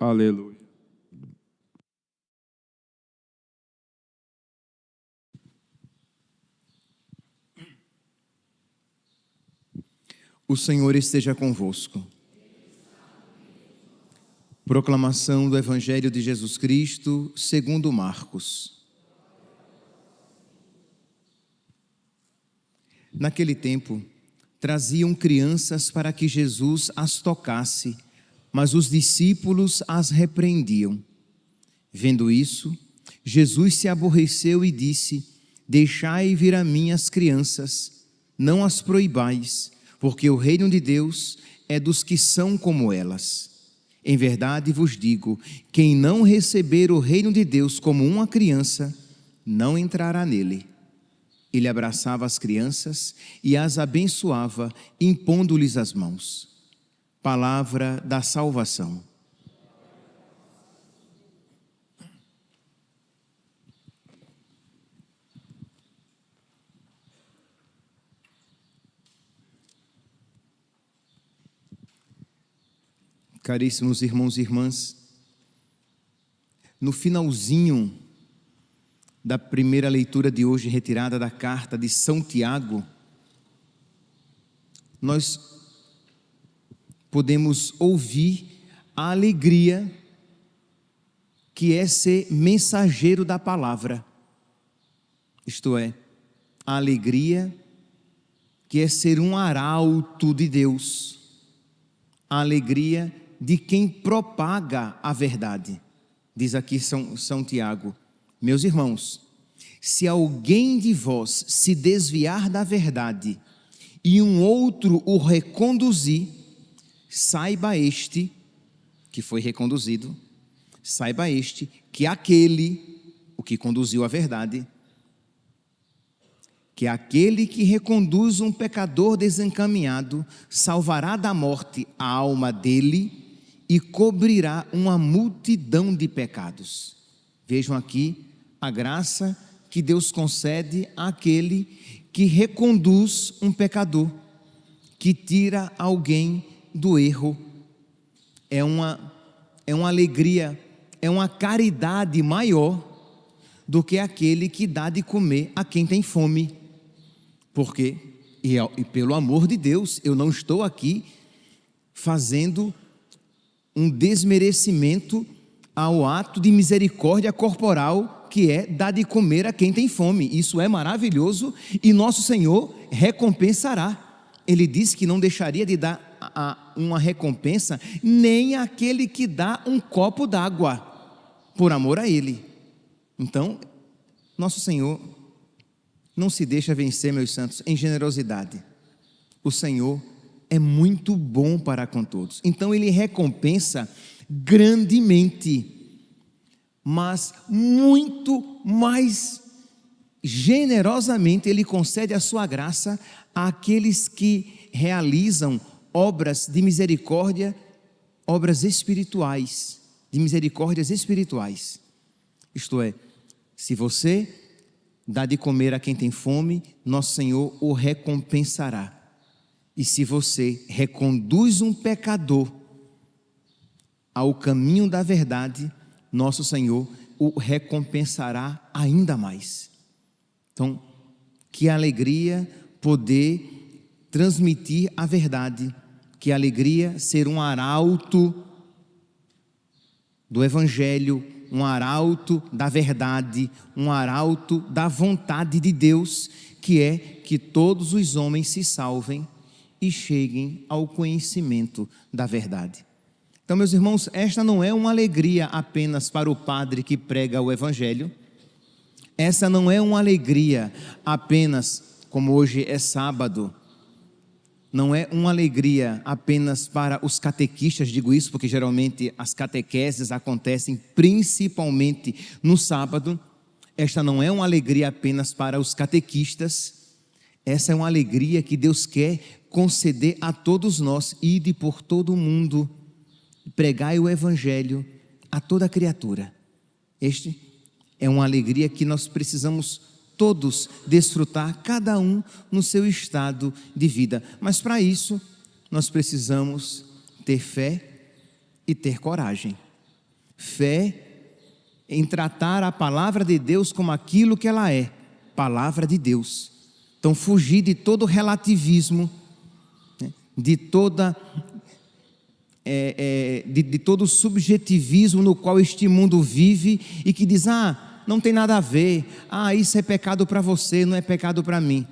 Aleluia. O Senhor esteja convosco. Proclamação do Evangelho de Jesus Cristo, segundo Marcos. Naquele tempo, traziam crianças para que Jesus as tocasse, mas os discípulos as repreendiam. Vendo isso, Jesus se aborreceu e disse: Deixai vir a mim as crianças, não as proibais, porque o reino de Deus é dos que são como elas. Em verdade vos digo, quem não receber o reino de Deus como uma criança, não entrará nele. Ele abraçava as crianças e as abençoava, impondo-lhes as mãos. Palavra da salvação. Caríssimos irmãos e irmãs, no finalzinho da primeira leitura de hoje, retirada da carta de São Tiago, nós podemos ouvir a alegria que é ser mensageiro da palavra, isto é, a alegria que é ser um arauto de Deus, a alegria de quem propaga a verdade. Diz aqui São Tiago: meus irmãos, se alguém de vós se desviar da verdade e um outro o reconduzir, saiba este, que foi reconduzido, saiba este, que aquele, o que conduziu a verdade, que aquele que reconduz um pecador desencaminhado, salvará da morte a alma dele e cobrirá uma multidão de pecados. Vejam aqui a graça que Deus concede àquele que reconduz um pecador, que tira alguém do erro. É uma alegria, é uma caridade maior do que aquele que dá de comer a quem tem fome. Porque, e pelo amor de Deus, eu não estou aqui fazendo um desmerecimento ao ato de misericórdia corporal que é dar de comer a quem tem fome. Isso é maravilhoso e nosso Senhor recompensará. Ele disse que não deixaria de dar uma recompensa nem àquele que dá um copo d'água por amor a Ele. Então, nosso Senhor não se deixa vencer, meus santos, em generosidade. O Senhor é muito bom para com todos. Então Ele recompensa grandemente, mas muito mais generosamente Ele concede a sua graça àqueles que realizam obras de misericórdia, obras espirituais, de misericórdias espirituais. Isto é, se você dá de comer a quem tem fome, nosso Senhor o recompensará. E se você reconduz um pecador ao caminho da verdade, nosso Senhor o recompensará ainda mais. Então, que alegria poder transmitir a verdade, que alegria ser um arauto do Evangelho, um arauto da verdade, um arauto da vontade de Deus, que é que todos os homens se salvem e cheguem ao conhecimento da verdade. Então, meus irmãos, esta não é uma alegria apenas para o padre que prega o Evangelho, essa não é uma alegria apenas, como hoje é sábado, não é uma alegria apenas para os catequistas, digo isso porque geralmente as catequeses acontecem principalmente no sábado. Esta não é uma alegria apenas para os catequistas, essa é uma alegria que Deus quer conceder a todos nós. Ide por todo o mundo, pregai o Evangelho a toda criatura. Este é uma alegria que nós precisamos todos desfrutar, cada um no seu estado de vida. Mas para isso, nós precisamos ter fé e ter coragem. Fé em tratar a palavra de Deus como aquilo que ela é, palavra de Deus. Então, fugir de todo relativismo, né, de todo subjetivismo no qual este mundo vive e que diz, não tem nada a ver, isso é pecado para você, não é pecado para mim.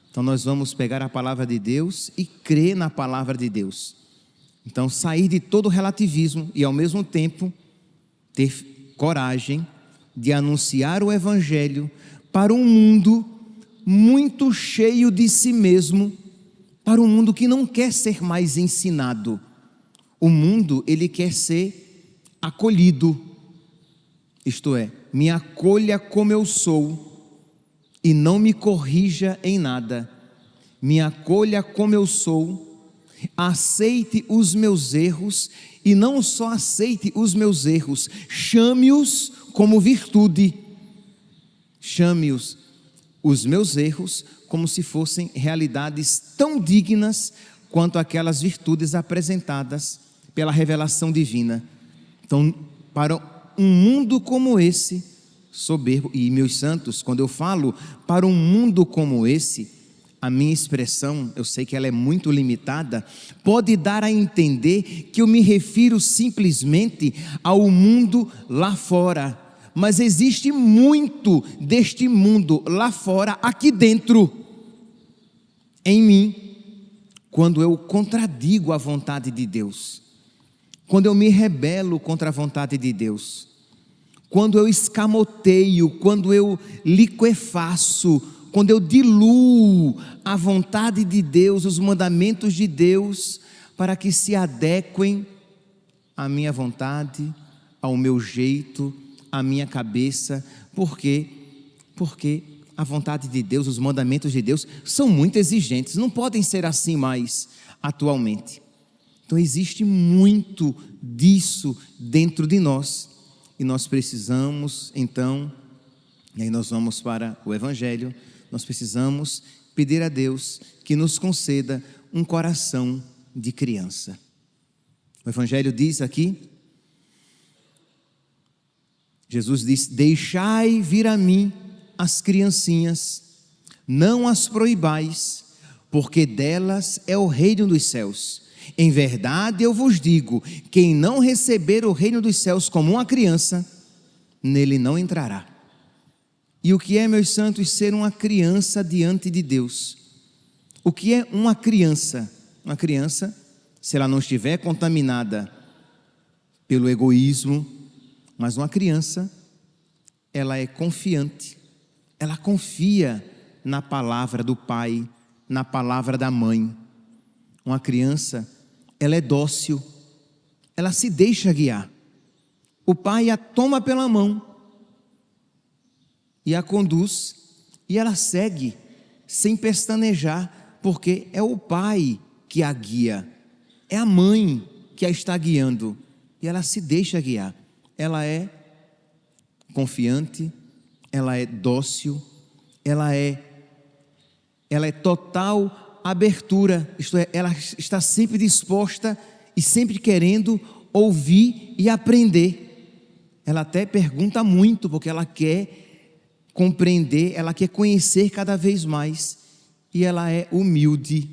Então nós vamos pegar a palavra de Deus e crer na palavra de Deus. Então sair de todo relativismo e ao mesmo tempo ter coragem de anunciar o Evangelho para um mundo muito cheio de si mesmo, para um mundo que não quer ser mais ensinado. O mundo, ele quer ser acolhido, isto é, me acolha como eu sou e não me corrija em nada. Me acolha como eu sou, aceite os meus erros e não só aceite os meus erros, chame-os como virtude. Chame-os, os meus erros, como se fossem realidades tão dignas quanto aquelas virtudes apresentadas pela revelação divina. Então, para um mundo como esse, soberbo, e meus santos, quando eu falo para um mundo como esse, a minha expressão, eu sei que ela é muito limitada, pode dar a entender que eu me refiro simplesmente ao mundo lá fora, mas existe muito deste mundo lá fora, aqui dentro, em mim, quando eu contradigo a vontade de Deus, quando eu me rebelo contra a vontade de Deus, quando eu escamoteio, quando eu liquefaço, quando eu diluo a vontade de Deus, os mandamentos de Deus, para que se adequem à minha vontade, ao meu jeito, à minha cabeça. Por quê? Porque a vontade de Deus, os mandamentos de Deus são muito exigentes, não podem ser assim mais atualmente. Então existe muito disso dentro de nós e nós precisamos, então, e aí nós vamos para o Evangelho, nós precisamos pedir a Deus que nos conceda um coração de criança. O Evangelho diz aqui, Jesus diz: deixai vir a mim as criancinhas, não as proibais, porque delas é o reino dos céus. Em verdade eu vos digo, quem não receber o reino dos céus como uma criança, nele não entrará. E o que é, meus santos, ser uma criança diante de Deus? O que é uma criança? Uma criança, se ela não estiver contaminada pelo egoísmo, mas uma criança, ela é confiante, ela confia na palavra do pai, na palavra da mãe. Uma criança, ela é dócil, ela se deixa guiar. O pai a toma pela mão e a conduz, e ela segue sem pestanejar, porque é o pai que a guia, é a mãe que a está guiando, e ela se deixa guiar. Ela é confiante, ela é dócil, ela é total abertura, isto é, ela está sempre disposta e sempre querendo ouvir e aprender. Ela até pergunta muito, porque ela quer compreender, ela quer conhecer cada vez mais, e ela é humilde.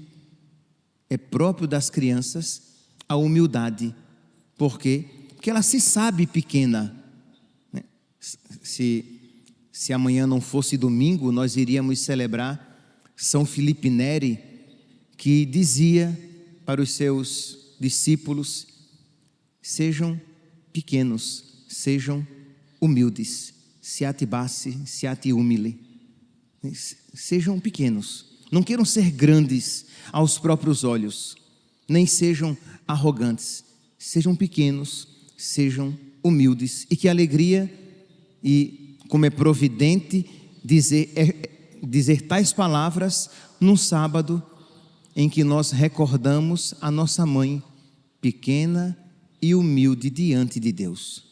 É próprio das crianças a humildade. Por quê? Porque ela se sabe pequena. Se amanhã não fosse domingo, nós iríamos celebrar São Filipe Neri, que dizia para os seus discípulos: sejam pequenos, sejam humildes, siate bassi, siate humili. Sejam pequenos, não queiram ser grandes aos próprios olhos, nem sejam arrogantes, sejam pequenos, sejam humildes. E que alegria, e como é providente dizer tais palavras num sábado em que nós recordamos a nossa mãe, pequena e humilde diante de Deus.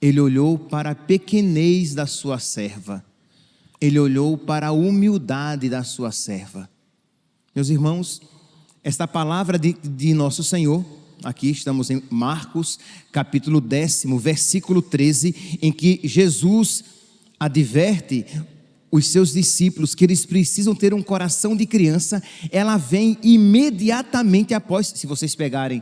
Ele olhou para a pequenez da sua serva, ele olhou para a humildade da sua serva. Meus irmãos, esta palavra de nosso Senhor, Aqui estamos em Marcos, capítulo 10, versículo 13, em que Jesus adverte os seus discípulos que eles precisam ter um coração de criança. Ela vem imediatamente após, se vocês pegarem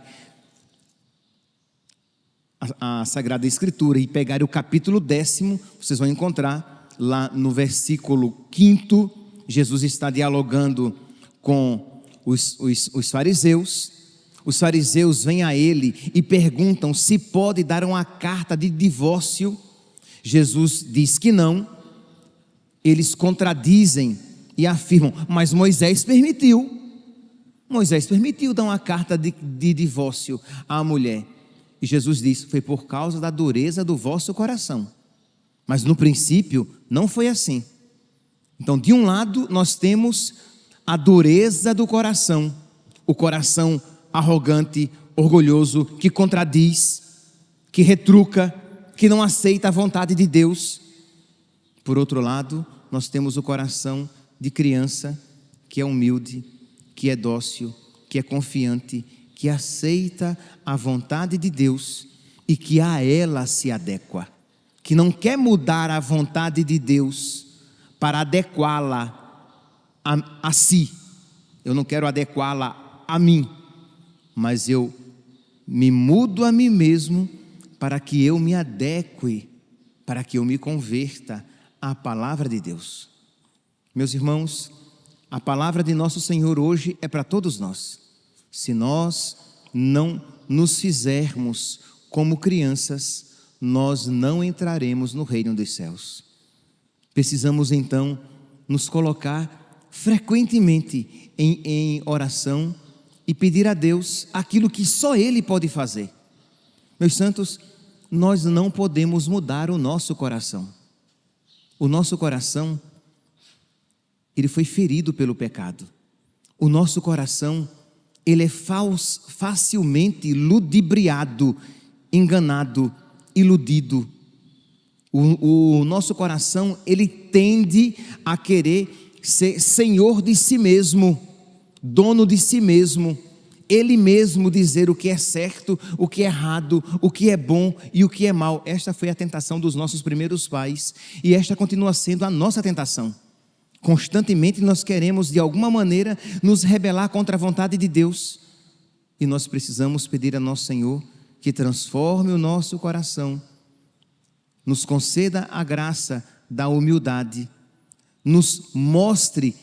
a Sagrada Escritura e pegarem o capítulo 10, vocês vão encontrar lá no versículo 5, Jesus está dialogando com os fariseus. Os fariseus vêm a ele e perguntam se pode dar uma carta de divórcio. Jesus diz que não. Eles contradizem e afirmam, mas Moisés permitiu dar uma carta de divórcio à mulher. E Jesus diz, foi por causa da dureza do vosso coração. Mas no princípio não foi assim. Então, de um lado nós temos a dureza do coração, o coração arrogante, orgulhoso, que contradiz, que retruca, que não aceita a vontade de Deus. Por outro lado, nós temos o coração de criança, que é humilde, que é dócil, que é confiante, que aceita a vontade de Deus e que a ela se adequa, que não quer mudar a vontade de Deus para adequá-la a si. Eu não quero adequá-la a mim, mas eu me mudo a mim mesmo para que eu me adeque, para que eu me converta à palavra de Deus. Meus irmãos, a palavra de nosso Senhor hoje é para todos nós. Se nós não nos fizermos como crianças, nós não entraremos no reino dos céus. Precisamos então nos colocar frequentemente em oração e pedir a Deus aquilo que só Ele pode fazer. Meus santos, nós não podemos mudar o nosso coração. O nosso coração, ele foi ferido pelo pecado. O nosso coração, ele é facilmente ludibriado, enganado, iludido. O nosso coração, ele tende a querer ser senhor de si mesmo, dono de si mesmo, ele mesmo dizer o que é certo, o que é errado, o que é bom e o que é mal. Esta foi a tentação dos nossos primeiros pais e esta continua sendo a nossa tentação. Constantemente nós queremos de alguma maneira nos rebelar contra a vontade de Deus e nós precisamos pedir a nosso Senhor que transforme o nosso coração, nos conceda a graça da humildade, nos mostre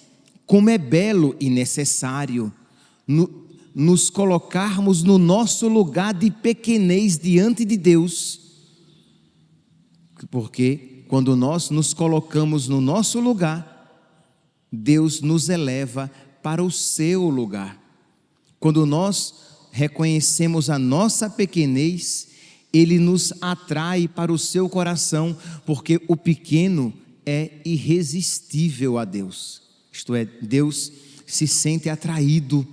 como é belo e necessário nos colocarmos no nosso lugar de pequenez diante de Deus, porque quando nós nos colocamos no nosso lugar, Deus nos eleva para o seu lugar. Quando nós reconhecemos a nossa pequenez, Ele nos atrai para o seu coração, porque o pequeno é irresistível a Deus. Isto é, Deus se sente atraído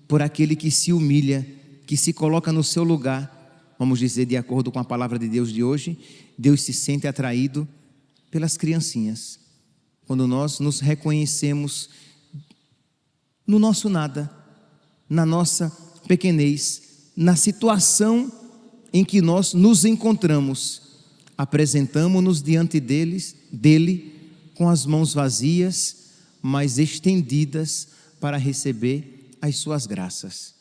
por aquele que se humilha, que se coloca no seu lugar. Vamos dizer, de acordo com a palavra de Deus de hoje, Deus se sente atraído pelas criancinhas. Quando nós nos reconhecemos no nosso nada, na nossa pequenez, na situação em que nós nos encontramos, apresentamo-nos diante dele com as mãos vazias, mas estendidas para receber as suas graças.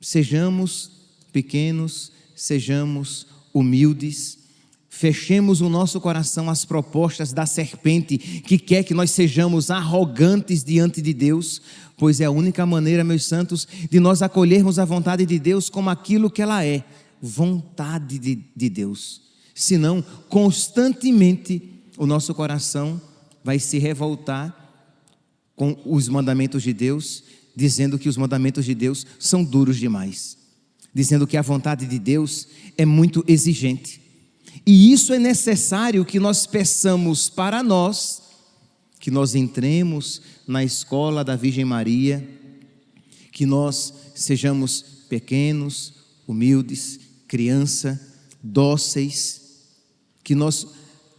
Sejamos pequenos, sejamos humildes, fechemos o nosso coração às propostas da serpente que quer que nós sejamos arrogantes diante de Deus, pois é a única maneira, meus santos, de nós acolhermos a vontade de Deus como aquilo que ela é, vontade de Deus. Senão, constantemente o nosso coração vai se revoltar com os mandamentos de Deus, dizendo que os mandamentos de Deus são duros demais, dizendo que a vontade de Deus é muito exigente. E isso é necessário que nós peçamos para nós, que nós entremos na escola da Virgem Maria, que nós sejamos pequenos, humildes, criança, dóceis, que nós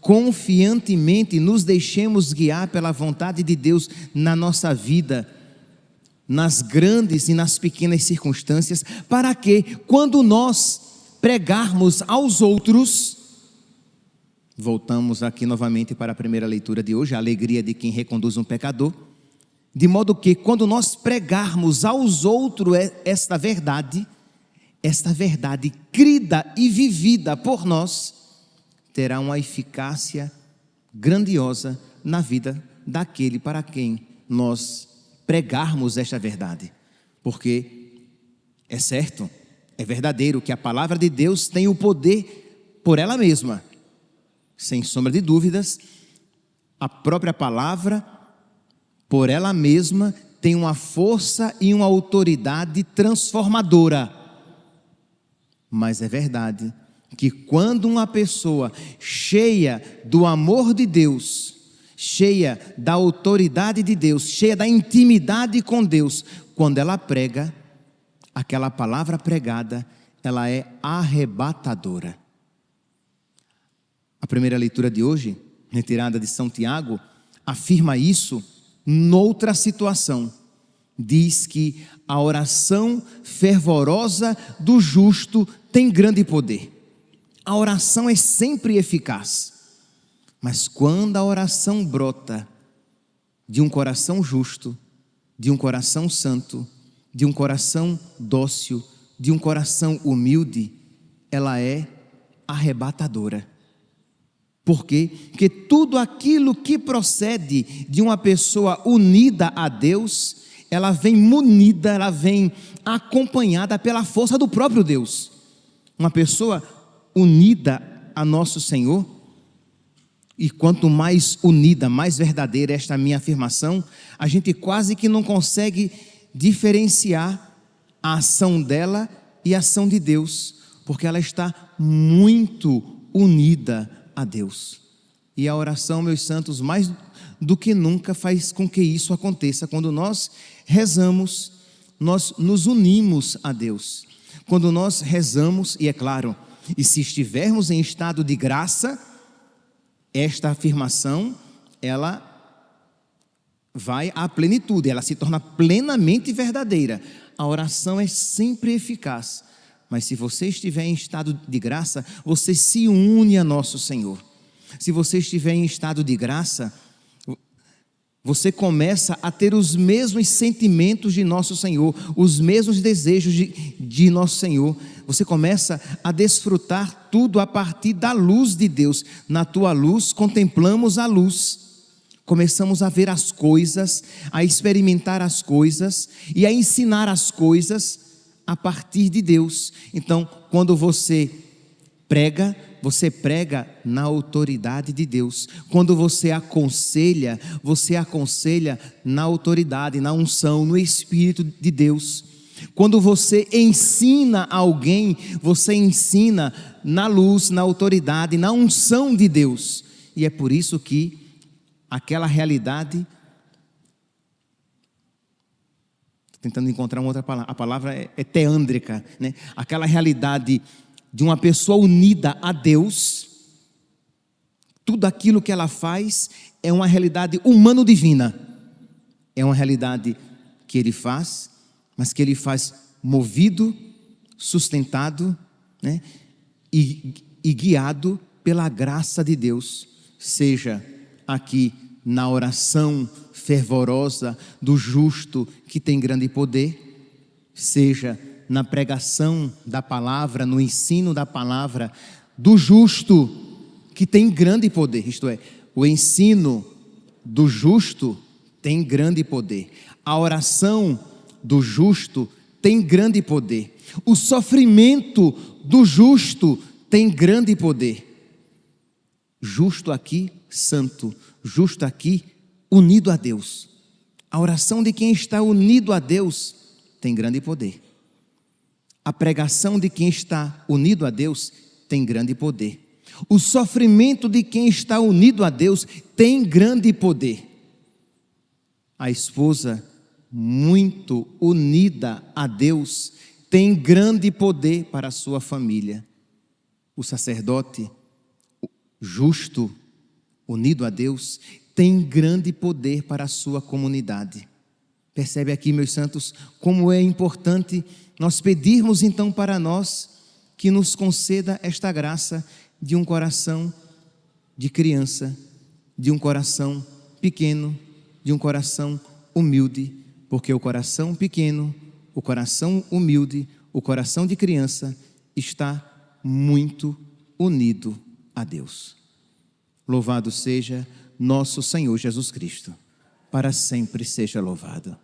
confiantemente nos deixemos guiar pela vontade de Deus na nossa vida, nas grandes e nas pequenas circunstâncias, para que, quando nós pregarmos aos outros, voltamos aqui novamente para a primeira leitura de hoje, a alegria de quem reconduz um pecador, de modo que, quando nós pregarmos aos outros esta verdade crida e vivida por nós, terá uma eficácia grandiosa na vida daquele para quem nós pregarmos esta verdade. Porque é certo, é verdadeiro que a palavra de Deus tem o poder por ela mesma. Sem sombra de dúvidas, a própria palavra, por ela mesma, tem uma força e uma autoridade transformadora. Mas é verdade que quando uma pessoa cheia do amor de Deus, cheia da autoridade de Deus, cheia da intimidade com Deus, quando ela prega, aquela palavra pregada, ela é arrebatadora. A primeira leitura de hoje, retirada de São Tiago, afirma isso noutra situação. Diz que a oração fervorosa do justo tem grande poder. A oração é sempre eficaz. Mas quando a oração brota de um coração justo, de um coração santo, de um coração dócil, de um coração humilde, ela é arrebatadora. Por quê? Porque tudo aquilo que procede de uma pessoa unida a Deus, ela vem munida, ela vem acompanhada pela força do próprio Deus. Uma pessoa unida a nosso Senhor, e quanto mais unida, mais verdadeira esta minha afirmação, a gente quase que não consegue diferenciar a ação dela e a ação de Deus, porque ela está muito unida a Deus. E a oração, meus santos, mais do que nunca faz com que isso aconteça. Quando nós rezamos, nós nos unimos a Deus. Quando nós rezamos, e é claro, e se estivermos em estado de graça, esta afirmação, ela vai à plenitude, ela se torna plenamente verdadeira. A oração é sempre eficaz. Mas se você estiver em estado de graça, você se une a nosso Senhor. Se você estiver em estado de graça, você começa a ter os mesmos sentimentos de nosso Senhor, os mesmos desejos de nosso Senhor. Você começa a desfrutar tudo a partir da luz de Deus. Na tua luz, contemplamos a luz. Começamos a ver as coisas, a experimentar as coisas e a ensinar as coisas a partir de Deus. Então, quando você prega na autoridade de Deus. Quando você aconselha na autoridade, na unção, no Espírito de Deus. Quando você ensina alguém, você ensina na luz, na autoridade, na unção de Deus. E é por isso que aquela realidade, tentando encontrar uma outra palavra, a palavra é teândrica, né? Aquela realidade de uma pessoa unida a Deus, tudo aquilo que ela faz é uma realidade humano-divina, é uma realidade que ele faz, mas que ele faz movido, sustentado, né? e guiado pela graça de Deus, seja aqui na oração fervorosa do justo que tem grande poder, seja na pregação da palavra, no ensino da palavra do justo que tem grande poder. Isto é, o ensino do justo tem grande poder, a oração do justo tem grande poder, o sofrimento do justo tem grande poder. Justo aqui, santo, justo aqui, unido a Deus. A oração de quem está unido a Deus tem grande poder. A pregação de quem está unido a Deus tem grande poder. O sofrimento de quem está unido a Deus tem grande poder. A esposa muito unida a Deus tem grande poder para a sua família. O sacerdote justo, unido a Deus, tem grande poder para a sua comunidade. Percebe aqui, meus santos, como é importante nós pedirmos então para nós que nos conceda esta graça de um coração de criança, de um coração pequeno, de um coração humilde, porque o coração pequeno, o coração humilde, o coração de criança está muito unido a Deus. Louvado seja nosso Senhor Jesus Cristo, para sempre seja louvado.